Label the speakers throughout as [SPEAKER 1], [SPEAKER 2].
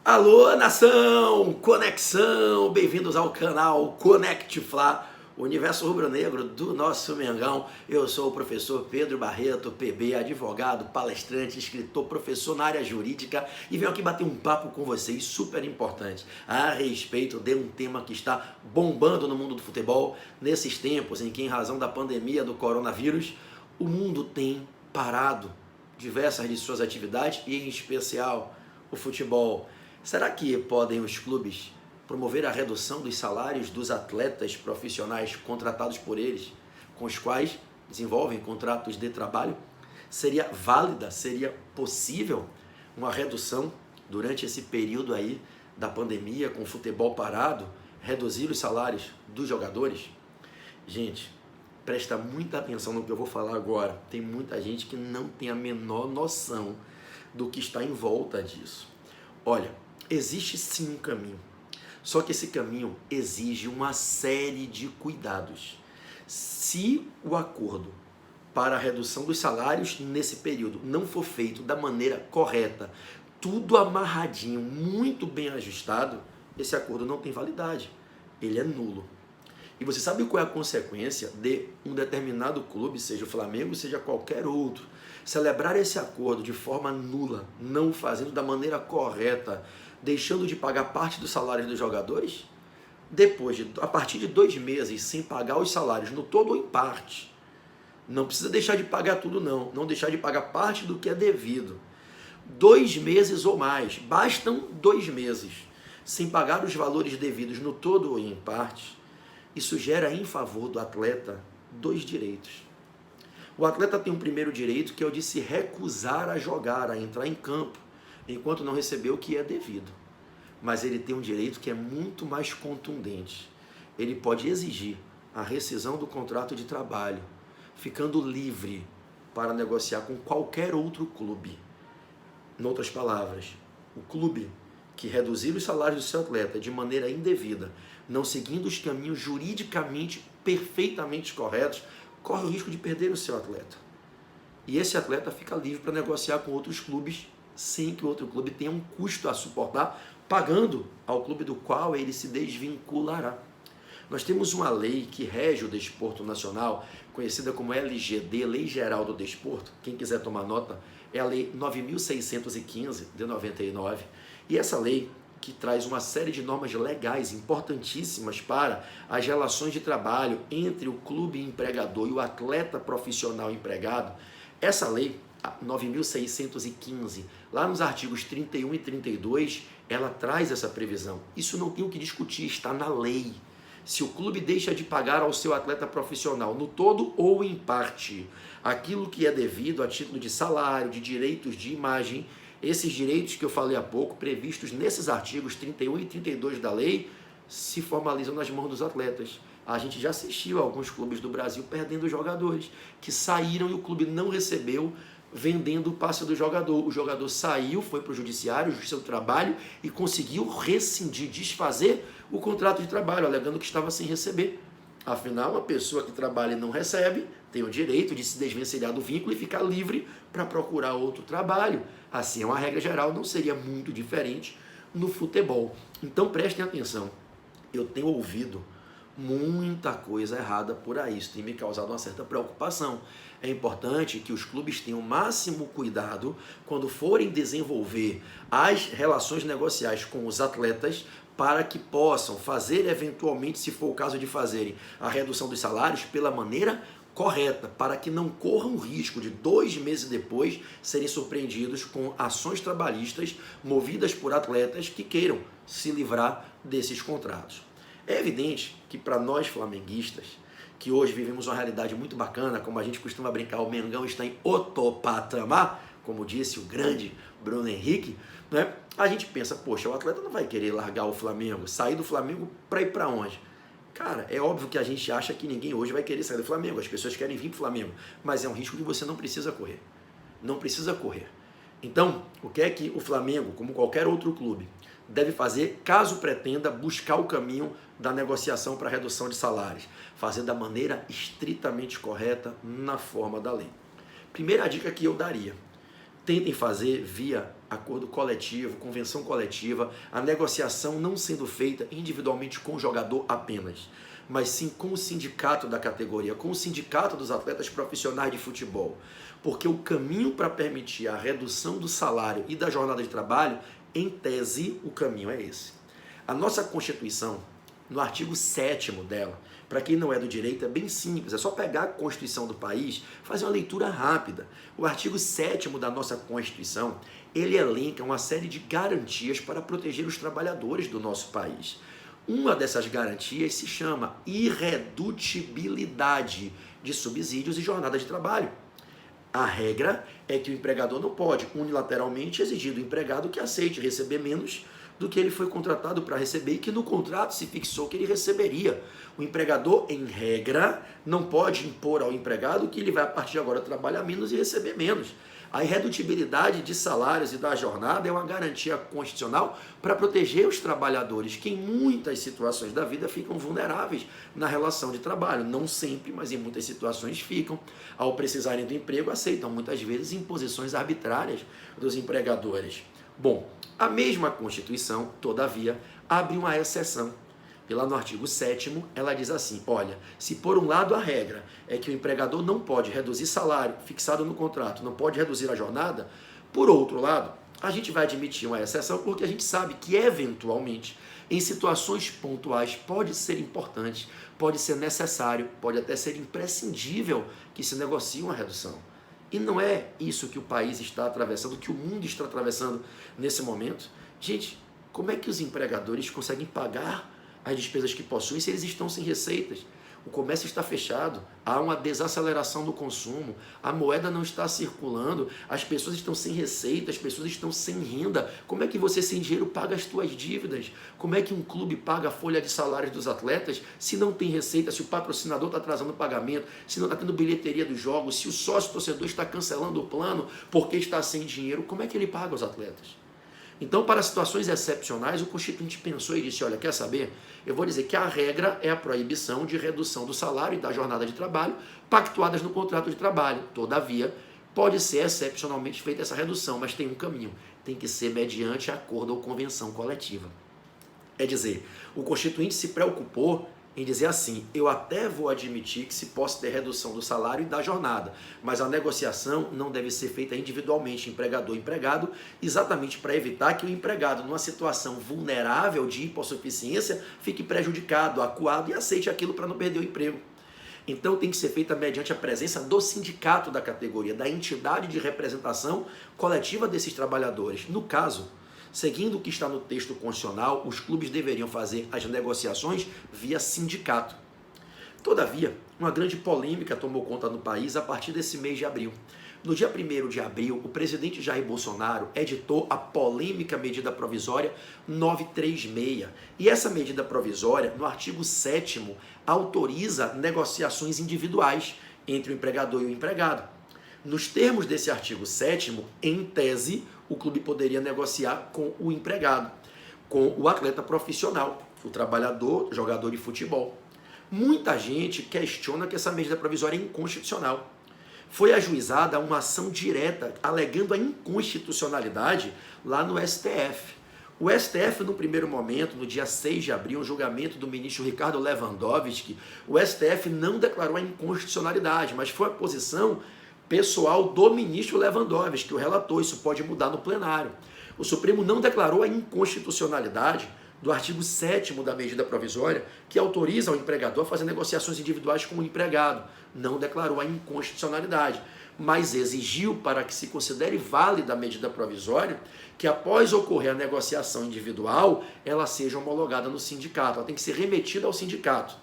[SPEAKER 1] Alô, nação, conexão, bem-vindos ao canal Conect Fla, o universo rubro-negro do nosso Mengão. Eu sou o professor Pedro Barreto, PB, advogado, palestrante, escritor, professor na área jurídica e venho aqui bater um papo com vocês super importante a respeito de um tema que está bombando no mundo do futebol nesses tempos em que, em razão da pandemia do coronavírus, o mundo tem parado diversas de suas atividades e, em especial, o futebol. Será que podem os clubes promover a redução dos salários dos atletas profissionais contratados por eles, com os quais desenvolvem contratos de trabalho? Seria válida, seria possível uma redução durante esse período aí da pandemia, com o futebol parado, reduzir os salários dos jogadores? Gente, presta muita atenção no que eu vou falar agora. Tem muita gente que não tem a menor noção do que está em volta disso. Olha, existe sim um caminho, só que esse caminho exige uma série de cuidados. Se o acordo para a redução dos salários nesse período não for feito da maneira correta, tudo amarradinho, muito bem ajustado, esse acordo não tem validade, ele é nulo. E você sabe qual é a consequência de um determinado clube, seja o Flamengo, seja qualquer outro, celebrar esse acordo de forma nula, não fazendo da maneira correta, deixando de pagar parte dos salários dos jogadores? A partir de 2 meses sem pagar os salários no todo ou em parte, não precisa deixar de pagar tudo não deixar de pagar parte do que é devido. 2 meses ou mais, bastam 2 meses, sem pagar os valores devidos no todo ou em parte, isso gera em favor do atleta 2 direitos. O atleta tem um primeiro direito, que é o de se recusar a jogar, a entrar em campo, enquanto não receber o que é devido. Mas ele tem um direito que é muito mais contundente. Ele pode exigir a rescisão do contrato de trabalho, ficando livre para negociar com qualquer outro clube. Em outras palavras, o clube que reduzir os salários do seu atleta de maneira indevida, não seguindo os caminhos juridicamente perfeitamente corretos, corre o risco de perder o seu atleta. E esse atleta fica livre para negociar com outros clubes, sem que o outro clube tenha um custo a suportar, pagando ao clube do qual ele se desvinculará. Nós temos uma lei que rege o desporto nacional, conhecida como LGD, Lei Geral do Desporto. Quem quiser tomar nota, é a Lei 9.615, de 99. E essa lei, que traz uma série de normas legais importantíssimas para as relações de trabalho entre o clube empregador e o atleta profissional empregado, essa lei, 9.615, lá nos artigos 31 e 32, ela traz essa previsão. Isso não tem o que discutir, está na lei. Se o clube deixa de pagar ao seu atleta profissional, no todo ou em parte, aquilo que é devido a título de salário, de direitos de imagem, esses direitos que eu falei há pouco, previstos nesses artigos 31 e 32 da lei, se formalizam nas mãos dos atletas. A gente já assistiu a alguns clubes do Brasil perdendo jogadores, que saíram e o clube não recebeu, vendendo o passe do jogador. O jogador saiu, foi para o judiciário, Justiça do Trabalho, e conseguiu rescindir, desfazer o contrato de trabalho, alegando que estava sem receber. Afinal, uma pessoa que trabalha e não recebe tem o direito de se desvencilhar do vínculo e ficar livre para procurar outro trabalho. Assim, é uma regra geral, não seria muito diferente no futebol. Então prestem atenção, eu tenho ouvido muita coisa errada por aí, isso tem me causado uma certa preocupação. É importante que os clubes tenham o máximo cuidado quando forem desenvolver as relações negociais com os atletas, para que possam fazer, eventualmente, se for o caso de fazerem a redução dos salários, pela maneira correta, para que não corram o risco de 2 meses depois serem surpreendidos com ações trabalhistas movidas por atletas que queiram se livrar desses contratos. É evidente que para nós flamenguistas, que hoje vivemos uma realidade muito bacana, como a gente costuma brincar, o Mengão está em outro patamar, como disse o grande Bruno Henrique, né? A gente pensa, poxa, o atleta não vai querer largar o Flamengo, sair do Flamengo para ir para onde? Cara, é óbvio que a gente acha que ninguém hoje vai querer sair do Flamengo, as pessoas querem vir para o Flamengo, mas é um risco que você não precisa correr. Não precisa correr. Então, o que é que o Flamengo, como qualquer outro clube, deve fazer caso pretenda buscar o caminho da negociação para redução de salários? Fazer da maneira estritamente correta, na forma da lei. Primeira dica que eu daria: tentem fazer via acordo coletivo, convenção coletiva, a negociação não sendo feita individualmente com o jogador apenas, mas sim com o sindicato da categoria, com o sindicato dos atletas profissionais de futebol. Porque o caminho para permitir a redução do salário e da jornada de trabalho, em tese, o caminho é esse. A nossa Constituição, no artigo 7º dela, para quem não é do direito, é bem simples, é só pegar a Constituição do país, fazer uma leitura rápida. O artigo 7º da nossa Constituição, ele elenca uma série de garantias para proteger os trabalhadores do nosso país. Uma dessas garantias se chama irredutibilidade de subsídios e jornada de trabalho. A regra é que o empregador não pode unilateralmente exigir do empregado que aceite receber menos do que ele foi contratado para receber e que no contrato se fixou que ele receberia. O empregador, em regra, não pode impor ao empregado que ele vai a partir de agora trabalhar menos e receber menos. A irredutibilidade de salários e da jornada é uma garantia constitucional para proteger os trabalhadores que em muitas situações da vida ficam vulneráveis na relação de trabalho. Não sempre, mas em muitas situações ficam. Ao precisarem do emprego, aceitam muitas vezes imposições arbitrárias dos empregadores. Bom, a mesma Constituição, todavia, abre uma exceção. E lá no artigo 7º, ela diz assim, olha, se por um lado a regra é que o empregador não pode reduzir salário fixado no contrato, não pode reduzir a jornada, por outro lado, a gente vai admitir uma exceção porque a gente sabe que, eventualmente, em situações pontuais, pode ser importante, pode ser necessário, pode até ser imprescindível que se negocie uma redução. E não é isso que o país está atravessando, que o mundo está atravessando nesse momento. Gente, como é que os empregadores conseguem pagar as despesas que possuem se eles estão sem receitas? O comércio está fechado, há uma desaceleração do consumo, a moeda não está circulando, as pessoas estão sem receita, as pessoas estão sem renda. Como é que você sem dinheiro paga as suas dívidas? Como é que um clube paga a folha de salários dos atletas se não tem receita, se o patrocinador está atrasando o pagamento, se não está tendo bilheteria dos jogos, se o sócio torcedor está cancelando o plano porque está sem dinheiro? Como é que ele paga os atletas? Então, para situações excepcionais, o Constituinte pensou e disse, olha, quer saber? Eu vou dizer que a regra é a proibição de redução do salário e da jornada de trabalho pactuadas no contrato de trabalho. Todavia, pode ser excepcionalmente feita essa redução, mas tem um caminho. Tem que ser mediante acordo ou convenção coletiva. É dizer, o Constituinte se preocupou em dizer assim, eu até vou admitir que se possa ter redução do salário e da jornada, mas a negociação não deve ser feita individualmente, empregador e empregado, exatamente para evitar que o empregado, numa situação vulnerável de hipossuficiência, fique prejudicado, acuado e aceite aquilo para não perder o emprego. Então tem que ser feita mediante a presença do sindicato da categoria, da entidade de representação coletiva desses trabalhadores. No caso, seguindo o que está no texto constitucional, os clubes deveriam fazer as negociações via sindicato. Todavia, uma grande polêmica tomou conta no país a partir desse mês de abril. No dia 1º de abril, o presidente Jair Bolsonaro editou a polêmica medida provisória 936. E essa medida provisória, no artigo 7º, autoriza negociações individuais entre o empregador e o empregado. Nos termos desse artigo 7º, em tese, o clube poderia negociar com o empregado, com o atleta profissional, o trabalhador, jogador de futebol. Muita gente questiona que essa medida provisória é inconstitucional. Foi ajuizada uma ação direta alegando a inconstitucionalidade lá no STF. O STF, no primeiro momento, no dia 6 de abril, um julgamento do ministro Ricardo Lewandowski, o STF não declarou a inconstitucionalidade, mas foi a posição pessoal do ministro Lewandowski, que o relator, isso pode mudar no plenário. O Supremo não declarou a inconstitucionalidade do artigo 7º da medida provisória, que autoriza o empregador a fazer negociações individuais com o empregado. Não declarou a inconstitucionalidade, mas exigiu, para que se considere válida a medida provisória, que após ocorrer a negociação individual, ela seja homologada no sindicato, ela tem que ser remetida ao sindicato.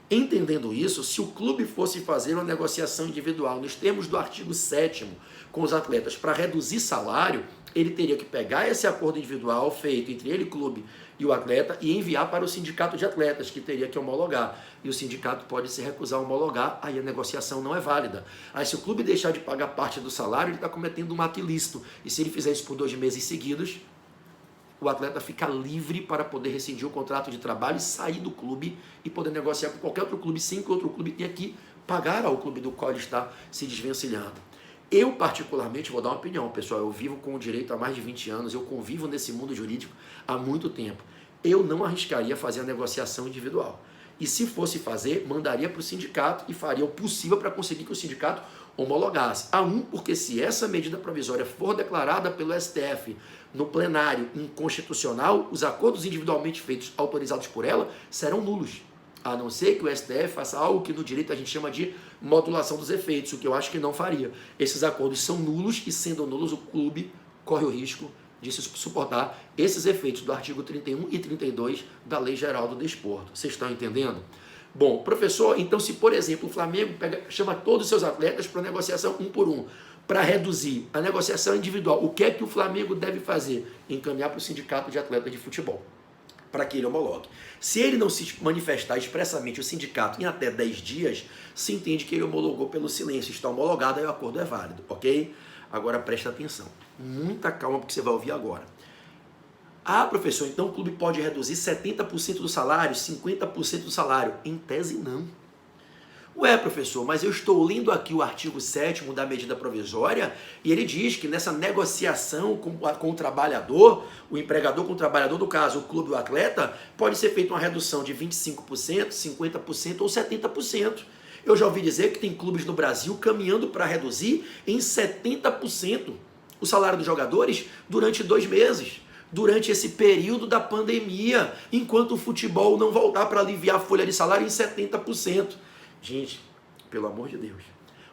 [SPEAKER 1] Entendendo isso, se o clube fosse fazer uma negociação individual nos termos do artigo 7º com os atletas para reduzir salário, ele teria que pegar esse acordo individual feito entre ele, clube, e o atleta e enviar para o sindicato de atletas, que teria que homologar. E o sindicato pode se recusar a homologar, aí a negociação não é válida. Aí se o clube deixar de pagar parte do salário, ele está cometendo um ato ilícito. E se ele fizer isso por 2 meses seguidos, o atleta fica livre para poder rescindir o contrato de trabalho e sair do clube e poder negociar com qualquer outro clube, sem que o outro clube tenha que pagar ao clube do qual ele está se desvencilhando. Eu, particularmente, vou dar uma opinião, pessoal. Eu vivo com o direito há mais de 20 anos, eu convivo nesse mundo jurídico há muito tempo. Eu não arriscaria fazer a negociação individual. E se fosse fazer, mandaria para o sindicato e faria o possível para conseguir que o sindicato homologasse. Porque se essa medida provisória for declarada pelo STF no plenário inconstitucional, os acordos individualmente feitos autorizados por ela serão nulos. A não ser que o STF faça algo que no direito a gente chama de modulação dos efeitos, o que eu acho que não faria. Esses acordos são nulos e, sendo nulos, o clube corre o risco de se suportar esses efeitos do artigo 31 e 32 da Lei Geral do Desporto. Vocês estão entendendo? Bom, professor, então se, por exemplo, o Flamengo chama todos os seus atletas para negociação um por um, para reduzir a negociação individual, o que é que o Flamengo deve fazer? Encaminhar para o sindicato de atletas de futebol, para que ele homologue. Se ele não se manifestar expressamente o sindicato em até 10 dias, se entende que ele homologou pelo silêncio, está homologado e o acordo é válido, ok? Agora presta atenção, muita calma porque você vai ouvir agora. Ah, professor, então o clube pode reduzir 70% do salário, 50% do salário? Em tese, não. Ué, professor, mas eu estou lendo aqui o artigo 7º da medida provisória e ele diz que nessa negociação com o trabalhador, o empregador com o trabalhador, no caso o clube e o atleta, pode ser feita uma redução de 25%, 50% ou 70%. Eu já ouvi dizer que tem clubes no Brasil caminhando para reduzir em 70% o salário dos jogadores durante 2 meses. Durante esse período da pandemia, enquanto o futebol não voltar para aliviar a folha de salário em 70%. Gente, pelo amor de Deus,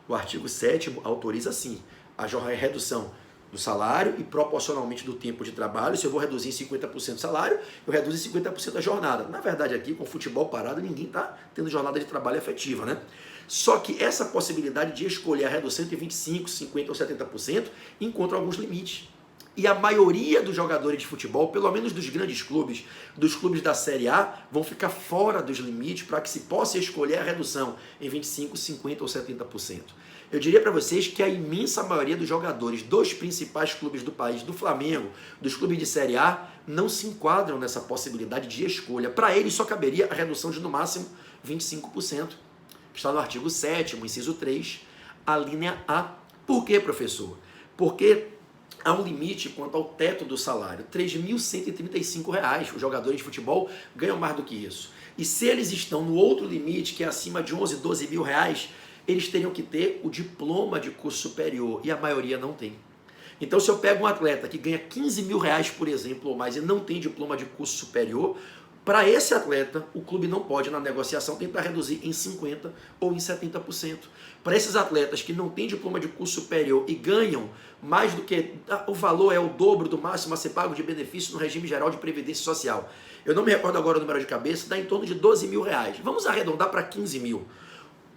[SPEAKER 1] o artigo 7º autoriza sim a redução do salário e proporcionalmente do tempo de trabalho. Se eu vou reduzir em 50% o salário, eu reduzo em 50% a jornada. Na verdade, aqui com o futebol parado, ninguém está tendo jornada de trabalho efetiva, né? Só que essa possibilidade de escolher a redução entre 25%, 50% ou 70% encontra alguns limites. E a maioria dos jogadores de futebol, pelo menos dos grandes clubes, dos clubes da Série A, vão ficar fora dos limites para que se possa escolher a redução em 25%, 50% ou 70%. Eu diria para vocês que a imensa maioria dos jogadores dos principais clubes do país, do Flamengo, dos clubes de Série A, não se enquadram nessa possibilidade de escolha. Para eles só caberia a redução de no máximo 25%. Está no artigo 7º, inciso 3, a linha A. Por quê, professor? Porque há um limite quanto ao teto do salário, R$ 3.135. Os jogadores de futebol ganham mais do que isso. E se eles estão no outro limite, que é acima de 11, 12 mil reais, eles teriam que ter o diploma de curso superior, e a maioria não tem. Então, se eu pego um atleta que ganha 15 mil reais, por exemplo, ou mais, e não tem diploma de curso superior, para esse atleta, o clube não pode, na negociação, tentar reduzir em 50% ou em 70%. Para esses atletas que não têm diploma de curso superior e ganham mais do que o valor é o dobro do máximo a ser pago de benefício no regime geral de previdência social. Eu não me recordo agora o número de cabeça, dá em torno de 12 mil reais. Vamos arredondar para 15 mil.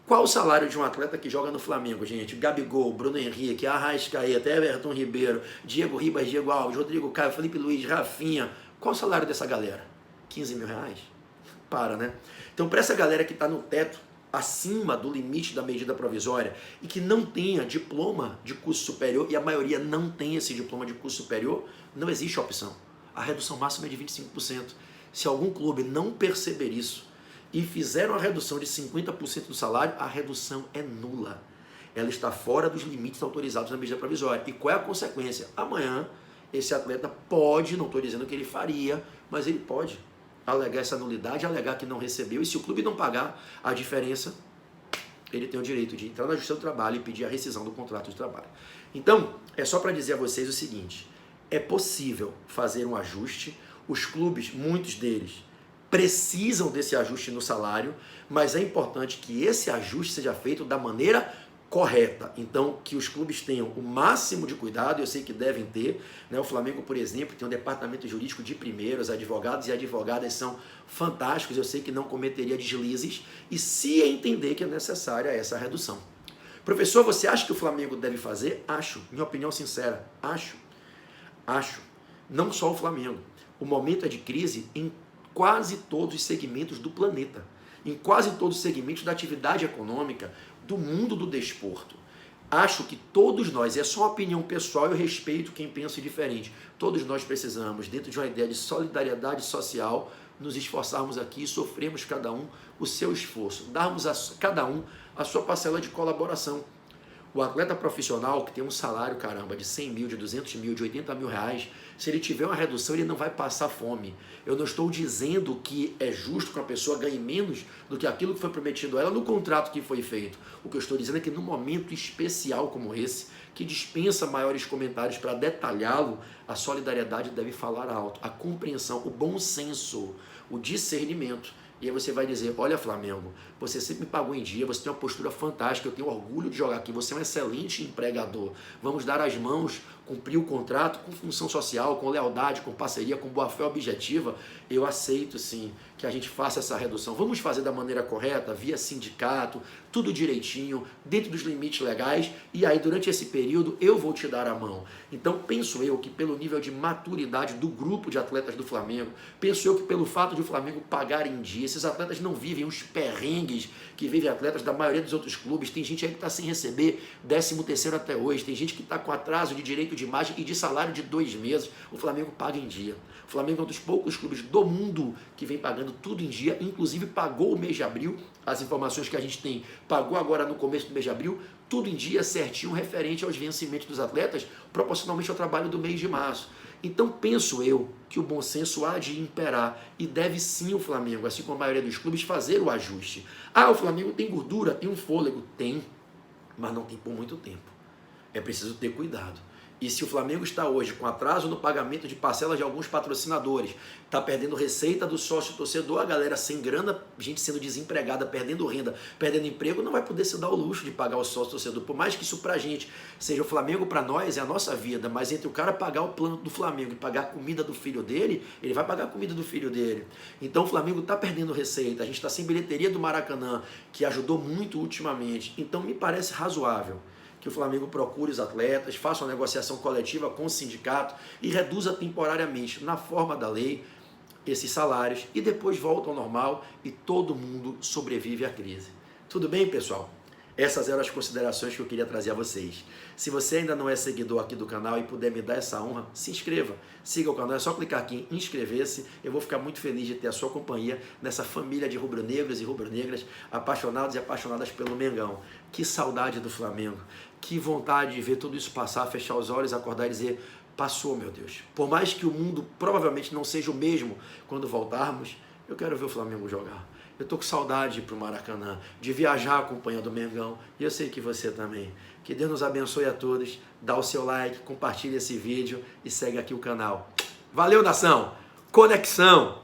[SPEAKER 1] Qual o salário de um atleta que joga no Flamengo, gente? Gabigol, Bruno Henrique, Arrascaeta, Everton Ribeiro, Diego Ribas, Diego Alves, Rodrigo Caio, Felipe Luiz, Rafinha. Qual o salário dessa galera? 15 mil reais? Para, né? Então, para essa galera que está no teto, acima do limite da medida provisória e que não tenha diploma de curso superior, e a maioria não tem esse diploma de curso superior, não existe opção. A redução máxima é de 25%. Se algum clube não perceber isso e fizer uma redução de 50% do salário, a redução é nula. Ela está fora dos limites autorizados na medida provisória. E qual é a consequência? Amanhã, esse atleta pode, não estou dizendo que ele faria, mas ele pode alegar essa nulidade, alegar que não recebeu, e se o clube não pagar a diferença, ele tem o direito de entrar na Justiça do Trabalho e pedir a rescisão do contrato de trabalho. Então, é só para dizer a vocês o seguinte, é possível fazer um ajuste, os clubes, muitos deles, precisam desse ajuste no salário, mas é importante que esse ajuste seja feito da maneira correta. Então, que os clubes tenham o máximo de cuidado, eu sei que devem ter, né? O Flamengo, por exemplo, tem um departamento jurídico de primeiro, os advogados e advogadas são fantásticos, eu sei que não cometeria deslizes, e se entender que é necessária essa redução. Professor, você acha que o Flamengo deve fazer? Acho, minha opinião sincera, acho. Não só o Flamengo. O momento é de crise em quase todos os segmentos do planeta, em quase todos os segmentos da atividade econômica, do mundo do desporto. Acho que todos nós, é só uma opinião pessoal, eu respeito quem pensa diferente, todos nós precisamos, dentro de uma ideia de solidariedade social, nos esforçarmos aqui e sofremos cada um o seu esforço, darmos a cada um a sua parcela de colaboração. O atleta profissional que tem um salário, caramba, de 100 mil, de 200 mil, de 80 mil reais, se ele tiver uma redução, ele não vai passar fome. Eu não estou dizendo que é justo que a pessoa ganhe menos do que aquilo que foi prometido a ela no contrato que foi feito. O que eu estou dizendo é que num momento especial como esse, que dispensa maiores comentários para detalhá-lo, a solidariedade deve falar alto, a compreensão, o bom senso, o discernimento. E aí você vai dizer, olha Flamengo, você sempre me pagou em dia, você tem uma postura fantástica, eu tenho orgulho de jogar aqui, você é um excelente empregador. Vamos dar as mãos, cumprir o contrato com função social, com lealdade, com parceria, com boa-fé objetiva. Eu aceito sim que a gente faça essa redução. Vamos fazer da maneira correta, via sindicato, tudo direitinho, dentro dos limites legais, e aí durante esse período eu vou te dar a mão. Então penso eu que pelo nível de maturidade do grupo de atletas do Flamengo, penso eu que pelo fato de o Flamengo pagar em dia, esses atletas não vivem os perrengues que vivem atletas da maioria dos outros clubes. Tem gente aí que está sem receber 13º até hoje, tem gente que está com atraso de direito de imagem e de salário de 2 meses. O Flamengo paga em dia. O Flamengo é um dos poucos clubes do mundo que vem pagando tudo em dia, inclusive pagou o mês de abril, as informações que a gente tem, pagou agora no começo do mês de abril, tudo em dia, certinho, referente aos vencimentos dos atletas, proporcionalmente ao trabalho do mês de março. Então penso eu que o bom senso há de imperar e deve sim o Flamengo, assim como a maioria dos clubes, fazer o ajuste. Ah, o Flamengo tem gordura, tem um fôlego? Tem, mas não tem por muito tempo. É preciso ter cuidado. E se o Flamengo está hoje com atraso no pagamento de parcelas de alguns patrocinadores, está perdendo receita do sócio torcedor, a galera sem grana, gente sendo desempregada, perdendo renda, perdendo emprego, não vai poder se dar o luxo de pagar o sócio torcedor. Por mais que isso pra gente seja o Flamengo, para nós é a nossa vida, mas entre o cara pagar o plano do Flamengo e pagar a comida do filho dele, ele vai pagar a comida do filho dele. Então o Flamengo está perdendo receita, a gente está sem bilheteria do Maracanã, que ajudou muito ultimamente. Então me parece razoável que o Flamengo procure os atletas, faça uma negociação coletiva com o sindicato e reduza temporariamente, na forma da lei, esses salários e depois volta ao normal e todo mundo sobrevive à crise. Tudo bem, pessoal? Essas eram as considerações que eu queria trazer a vocês. Se você ainda não é seguidor aqui do canal e puder me dar essa honra, se inscreva, siga o canal, é só clicar aqui em inscrever-se. Eu vou ficar muito feliz de ter a sua companhia nessa família de rubro-negros e rubro-negras, apaixonados e apaixonadas pelo Mengão. Que saudade do Flamengo, que vontade de ver tudo isso passar, fechar os olhos, acordar e dizer, passou, meu Deus. Por mais que o mundo provavelmente não seja o mesmo quando voltarmos, eu quero ver o Flamengo jogar. Eu estou com saudade de ir para o Maracanã, de viajar acompanhando o Mengão, e eu sei que você também. Que Deus nos abençoe a todos, dá o seu like, compartilha esse vídeo e segue aqui o canal. Valeu, nação! Conexão!